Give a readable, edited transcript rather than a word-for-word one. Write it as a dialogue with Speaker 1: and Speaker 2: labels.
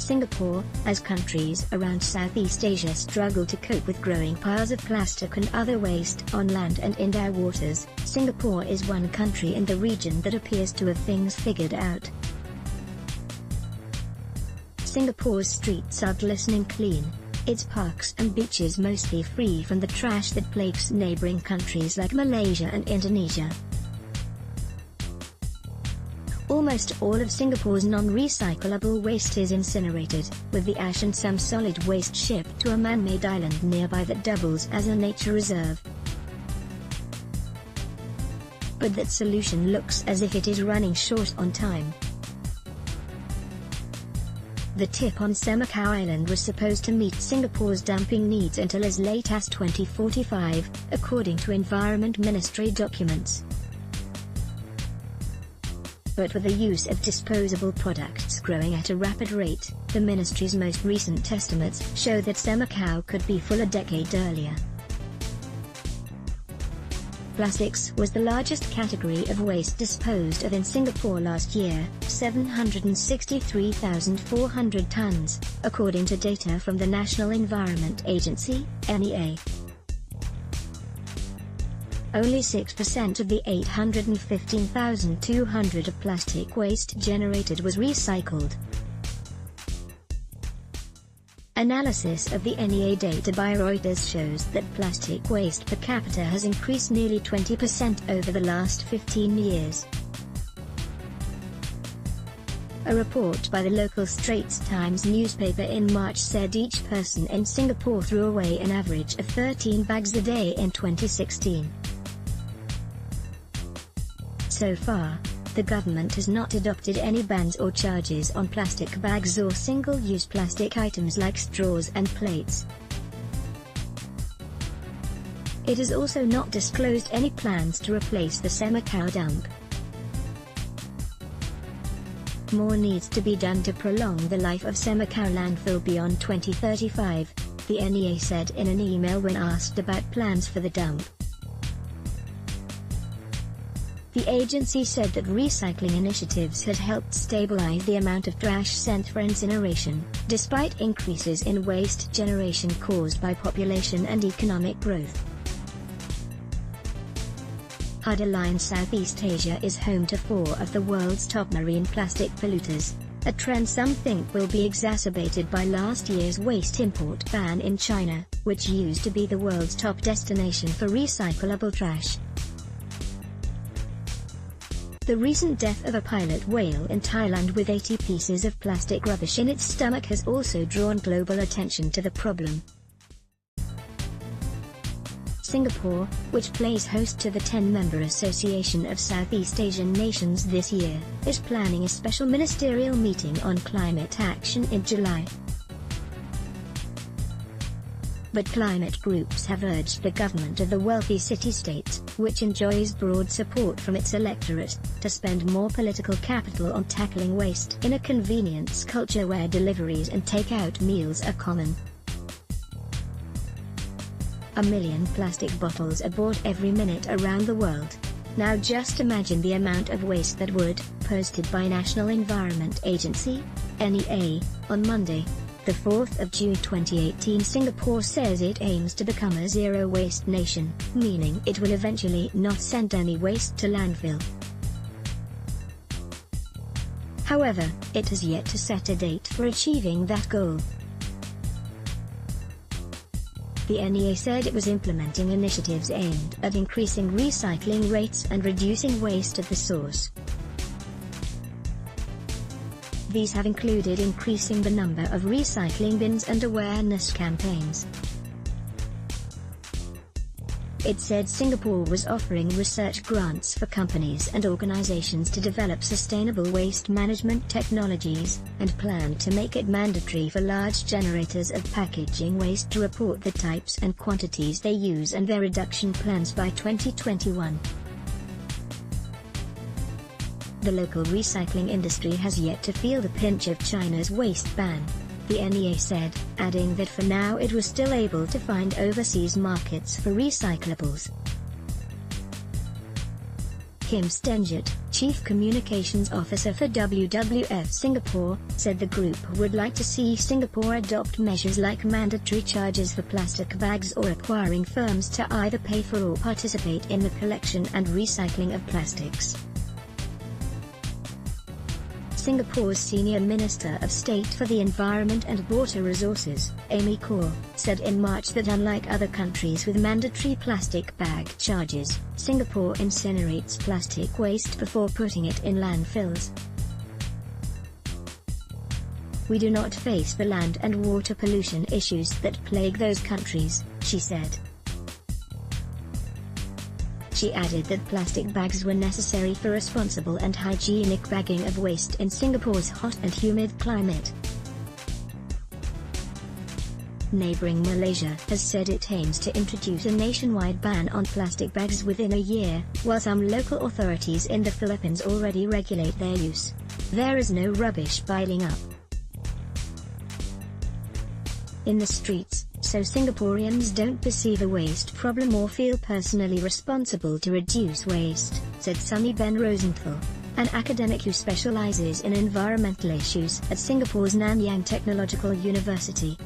Speaker 1: Singapore, as countries around Southeast Asia struggle to cope with growing piles of plastic and other waste on land and in their waters, Singapore is one country in the region that appears to have things figured out. Singapore's streets are glistening clean, its parks and beaches mostly free from the trash that plagues neighboring countries like Malaysia and Indonesia. Almost all of Singapore's non-recyclable waste is incinerated, with the ash and some solid waste shipped to a man-made island nearby that doubles as a nature reserve. But that solution looks as if it is running short on time. The tip on Semakau Island was supposed to meet Singapore's dumping needs until as late as 2045, according to Environment Ministry documents. But with the use of disposable products growing at a rapid rate, the ministry's most recent estimates show that Semakau could be full a decade earlier. Plastics was the largest category of waste disposed of in Singapore last year, 763,400 tons, according to data from the National Environment Agency, NEA. Only 6% of the 815,200 of plastic waste generated was recycled. Analysis of the NEA data by Reuters shows that plastic waste per capita has increased nearly 20% over the last 15 years. A report by the local Straits Times newspaper in March said each person in Singapore threw away an average of 13 bags a day in 2016. So far, the government has not adopted any bans or charges on plastic bags or single-use plastic items like straws and plates. It has also not disclosed any plans to replace the Semakau dump. More needs to be done to prolong the life of Semakau landfill beyond 2035, the NEA said in an email when asked about plans for the dump. The agency said that recycling initiatives had helped stabilize the amount of trash sent for incineration, despite increases in waste generation caused by population and economic growth. Hadaline Southeast Asia is home to 4 of the world's top marine plastic polluters, a trend some think will be exacerbated by last year's waste import ban in China, which used to be the world's top destination for recyclable trash. The recent death of a pilot whale in Thailand with 80 pieces of plastic rubbish in its stomach has also drawn global attention to the problem. Singapore, which plays host to the 10-member Association of Southeast Asian Nations this year, is planning a special ministerial meeting on climate action in July. But climate groups have urged the government of the wealthy city-state, which enjoys broad support from its electorate, to spend more political capital on tackling waste in a convenience culture where deliveries and take-out meals are common. 1 million plastic bottles are bought every minute around the world. Now just imagine the amount of waste that would, posted by National Environment Agency, NEA, on Monday, the 4th of June 2018. Singapore says it aims to become a zero-waste nation, meaning it will eventually not send any waste to landfill. However, it has yet to set a date for achieving that goal. The NEA said it was implementing initiatives aimed at increasing recycling rates and reducing waste at the source. These have included increasing the number of recycling bins and awareness campaigns. It said Singapore was offering research grants for companies and organizations to develop sustainable waste management technologies, and planned to make it mandatory for large generators of packaging waste to report the types and quantities they use and their reduction plans by 2021. The local recycling industry has yet to feel the pinch of China's waste ban, the NEA said, adding that for now it was still able to find overseas markets for recyclables. Kim Stenjut, Chief Communications Officer for WWF Singapore, said the group would like to see Singapore adopt measures like mandatory charges for plastic bags or requiring firms to either pay for or participate in the collection and recycling of plastics. Singapore's Senior Minister of State for the Environment and Water Resources, Amy Khor, said in March that unlike other countries with mandatory plastic bag charges, Singapore incinerates plastic waste before putting it in landfills. "We do not face the land and water pollution issues that plague those countries," she said. She added that plastic bags were necessary for responsible and hygienic bagging of waste in Singapore's hot and humid climate. Neighboring Malaysia has said it aims to introduce a nationwide ban on plastic bags within a year, while some local authorities in the Philippines already regulate their use. There is no rubbish piling up in the streets, so Singaporeans don't perceive a waste problem or feel personally responsible to reduce waste, said Sunny Ben Rosenthal, an academic who specializes in environmental issues at Singapore's Nanyang Technological University.